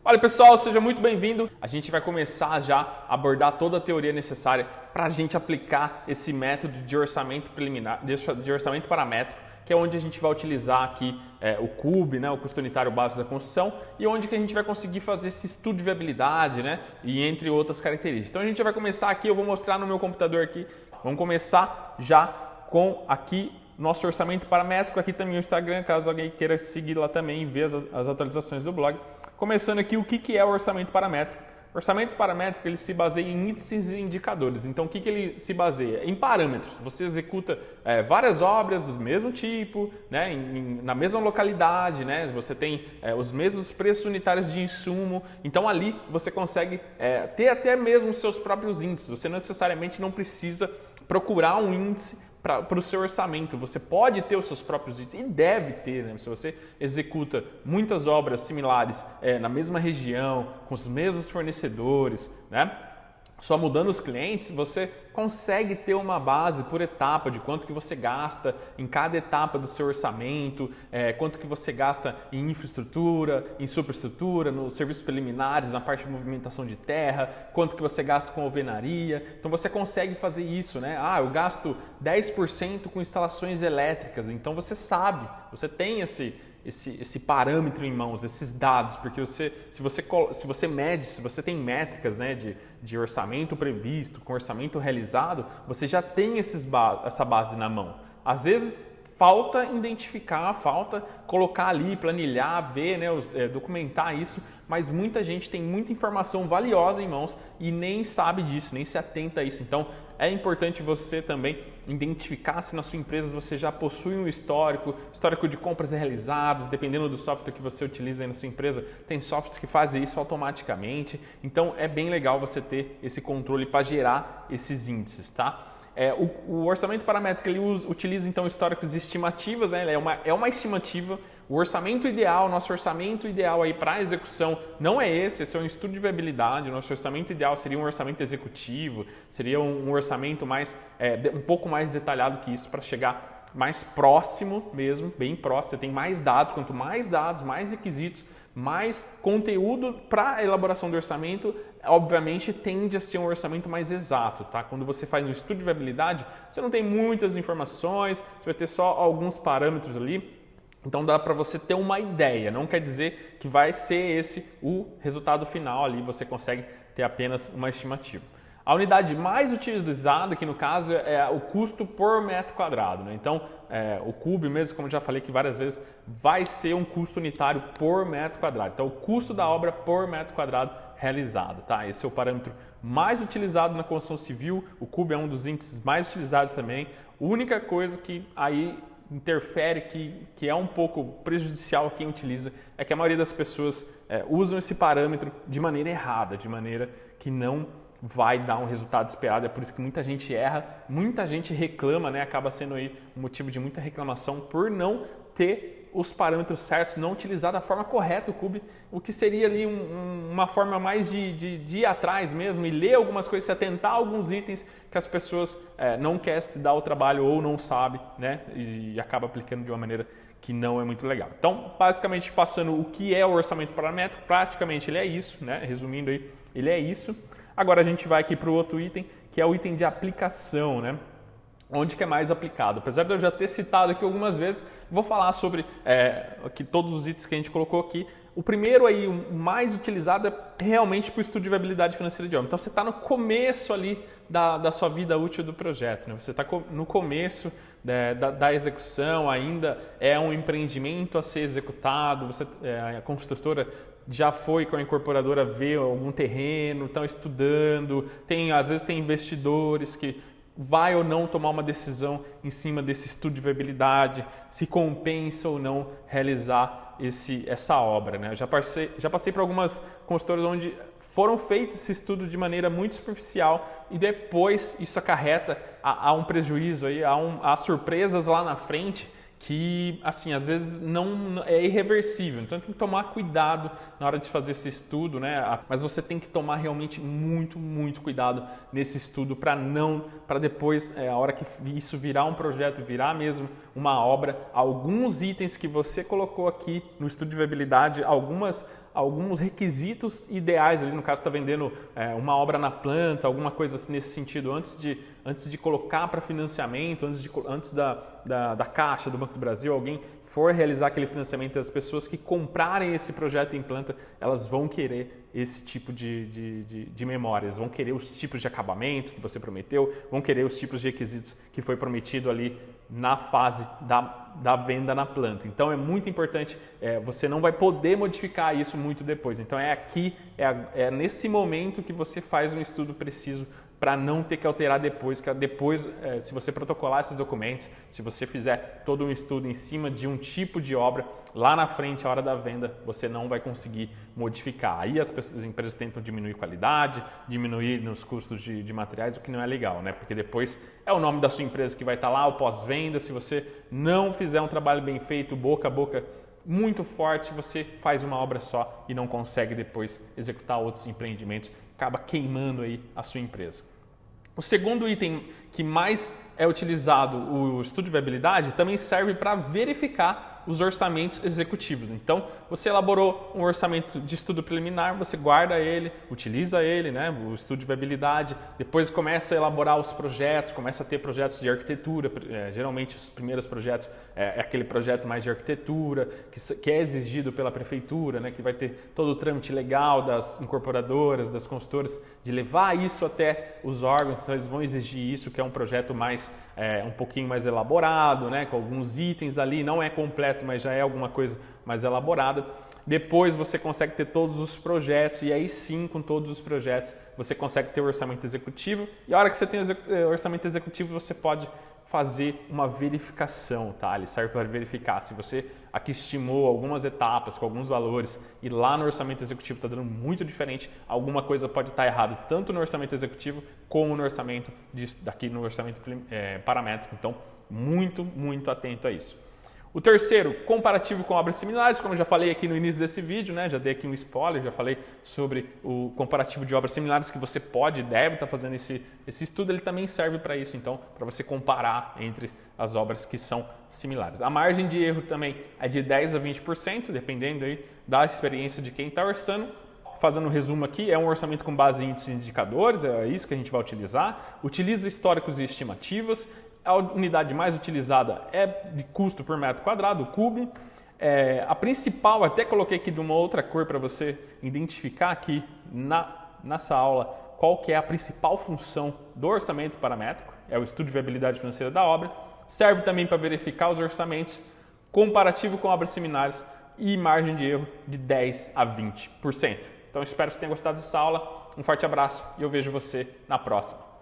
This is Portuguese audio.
Olha pessoal, seja muito bem-vindo. A gente vai começar já a abordar toda a teoria necessária para a gente aplicar esse método de orçamento preliminar, de orçamento paramétrico, que é onde a gente vai utilizar aqui o CUB, né, o custo unitário básico da construção, e onde que a gente vai conseguir fazer esse estudo de viabilidade, né, e entre outras características. Então a gente vai começar aqui, eu vou mostrar no meu computador aqui. Vamos começar já com aqui nosso orçamento paramétrico, aqui também o Instagram, caso alguém queira seguir lá também e ver as atualizações do blog. Começando aqui, o que é o orçamento paramétrico? O orçamento paramétrico ele se baseia em índices e indicadores. Então, o que ele se baseia? Em parâmetros. Você executa várias obras do mesmo tipo, né, na mesma localidade, né, você tem os mesmos preços unitários de insumo. Então, ali você consegue ter até mesmo os seus próprios índices. Você necessariamente não precisa procurar um índice para o seu orçamento. Você pode ter os seus próprios índices e deve ter, né? Se você executa muitas obras similares na mesma região, com os mesmos fornecedores, né? Só mudando os clientes, você consegue ter uma base por etapa de quanto que você gasta em cada etapa do seu orçamento, quanto que você gasta em infraestrutura, em superestrutura, nos serviços preliminares, na parte de movimentação de terra, quanto que você gasta com alvenaria. Então você consegue fazer isso, né? Ah, eu gasto 10% com instalações elétricas. Então você sabe, você tem esse parâmetro em mãos, esses dados, porque se você mede, se você tem métricas, né, de orçamento previsto, com orçamento realizado, você já tem essa base na mão. Às vezes falta identificar, falta colocar ali, planilhar, ver, né, documentar isso, mas muita gente tem muita informação valiosa em mãos e nem sabe disso, nem se atenta a isso. Então, é importante você também identificar se na sua empresa você já possui um histórico de compras realizadas, dependendo do software que você utiliza aí na sua empresa, tem softwares que fazem isso automaticamente. Então, é bem legal você ter esse controle para gerar esses índices, tá? O orçamento paramétrico ele utiliza então históricos e estimativas, né? É uma estimativa. O orçamento ideal, nosso orçamento ideal aí para a execução não é esse é um estudo de viabilidade. O nosso orçamento ideal seria um orçamento executivo, seria um orçamento um pouco mais detalhado que isso para chegar mais próximo mesmo, bem próximo. Você tem mais dados, quanto mais dados, mais requisitos, mais conteúdo para a elaboração do orçamento, obviamente tende a ser um orçamento mais exato, tá? Quando você faz um estudo de viabilidade, você não tem muitas informações, você vai ter só alguns parâmetros ali, então dá para você ter uma ideia, não quer dizer que vai ser esse o resultado final ali, você consegue ter apenas uma estimativa. A unidade mais utilizada aqui no caso é o custo por metro quadrado, né? Então, o CUB mesmo, como eu já falei aqui várias vezes, vai ser um custo unitário por metro quadrado. Então, o custo da obra por metro quadrado realizado, tá? Esse é o parâmetro mais utilizado na construção civil, o CUB é um dos índices mais utilizados também. A única coisa que aí interfere, que é um pouco prejudicial a quem utiliza, é que a maioria das pessoas usam esse parâmetro de maneira errada, de maneira que não vai dar um resultado esperado. É por isso que muita gente erra, muita gente reclama, né? Acaba sendo aí um motivo de muita reclamação por não ter os parâmetros certos, não utilizar da forma correta o CUB, o que seria ali uma forma mais de ir atrás mesmo e ler algumas coisas, se atentar a alguns itens que as pessoas não querem se dar o trabalho ou não sabem, né? E acaba aplicando de uma maneira que não é muito legal. Então, basicamente, passando o que é o orçamento paramétrico, praticamente ele é isso, né? Resumindo aí, ele é isso. Agora a gente vai aqui para o outro item, que é o item de aplicação, né? Onde que é mais aplicado. Apesar de eu já ter citado aqui algumas vezes, vou falar sobre aqui todos os itens que a gente colocou aqui. O primeiro aí, o mais utilizado é realmente para o estudo de viabilidade financeira de obra. Então você está no começo ali da sua vida útil do projeto, né? Você está no começo da execução, ainda é um empreendimento a ser executado, a construtora já foi com a incorporadora ver algum terreno, estão estudando, às vezes tem investidores que vai ou não tomar uma decisão em cima desse estudo de viabilidade, se compensa ou não realizar essa obra, né? Eu já passei por algumas consultoras onde foram feitos esse estudo de maneira muito superficial e depois isso acarreta a um prejuízo, a surpresas lá na frente que, assim, às vezes não é irreversível. Então tem que tomar cuidado na hora de fazer esse estudo, né? Mas você tem que tomar realmente muito, muito cuidado nesse estudo para depois, a hora que isso virar um projeto, virar mesmo uma obra, alguns itens que você colocou aqui no estudo de viabilidade, algumas alguns requisitos ideais ali, no caso está vendendo uma obra na planta, alguma coisa assim nesse sentido, antes de colocar para financiamento, antes da Caixa, do Banco do Brasil, alguém for realizar aquele financiamento, as pessoas que comprarem esse projeto em planta, elas vão querer esse tipo de memórias, vão querer os tipos de acabamento que você prometeu, vão querer os tipos de requisitos que foi prometido ali na fase da venda na planta. Então é muito importante, você não vai poder modificar isso muito depois. Então é nesse momento que você faz um estudo preciso para não ter que alterar depois, se você protocolar esses documentos, se você fizer todo um estudo em cima de um tipo de obra, lá na frente, a hora da venda, você não vai conseguir modificar. Aí as empresas tentam diminuir qualidade, diminuir nos custos de materiais, o que não é legal, né? Porque depois é o nome da sua empresa que vai estar lá, o pós-venda. Se você não fizer um trabalho bem feito, boca a boca, muito forte, você faz uma obra só e não consegue depois executar outros empreendimentos, acaba queimando aí a sua empresa. O segundo item que mais é utilizado, o estudo de viabilidade, também serve para verificar os orçamentos executivos. Então, você elaborou um orçamento de estudo preliminar, você guarda ele, utiliza ele, né, o estudo de viabilidade, depois começa a elaborar os projetos, começa a ter projetos de arquitetura, geralmente os primeiros projetos é aquele projeto mais de arquitetura, que é exigido pela prefeitura, né, que vai ter todo o trâmite legal das incorporadoras, das consultoras, de levar isso até os órgãos, então eles vão exigir isso, que é um projeto mais um pouquinho mais elaborado, né, com alguns itens ali, não é completo, mas já é alguma coisa mais elaborada. Depois você consegue ter todos os projetos e aí sim, com todos os projetos, você consegue ter o orçamento executivo. E a hora que você tem o orçamento executivo, você pode fazer uma verificação, tá? Ele serve para verificar se você aqui estimou algumas etapas com alguns valores e lá no orçamento executivo está dando muito diferente, alguma coisa pode estar errado tanto no orçamento executivo como no orçamento daqui no orçamento paramétrico. Então, muito atento a isso. O terceiro, comparativo com obras similares, como eu já falei aqui no início desse vídeo, né? Já dei aqui um spoiler, já falei sobre o comparativo de obras similares que você pode e deve estar fazendo esse estudo, ele também serve para isso, então, para você comparar entre as obras que são similares. A margem de erro também é de 10% a 20%, dependendo aí da experiência de quem está orçando. Fazendo um resumo aqui, é um orçamento com base em índices e indicadores, é isso que a gente vai utilizar. Utiliza históricos e estimativas. A unidade mais utilizada é de custo por metro quadrado, o CUB. A principal, até coloquei aqui de uma outra cor para você identificar aqui nessa aula qual que é a principal função do orçamento paramétrico, é o estudo de viabilidade financeira da obra. Serve também para verificar os orçamentos, comparativo com obras similares e margem de erro de 10% a 20%. Então, espero que você tenha gostado dessa aula. Um forte abraço e eu vejo você na próxima.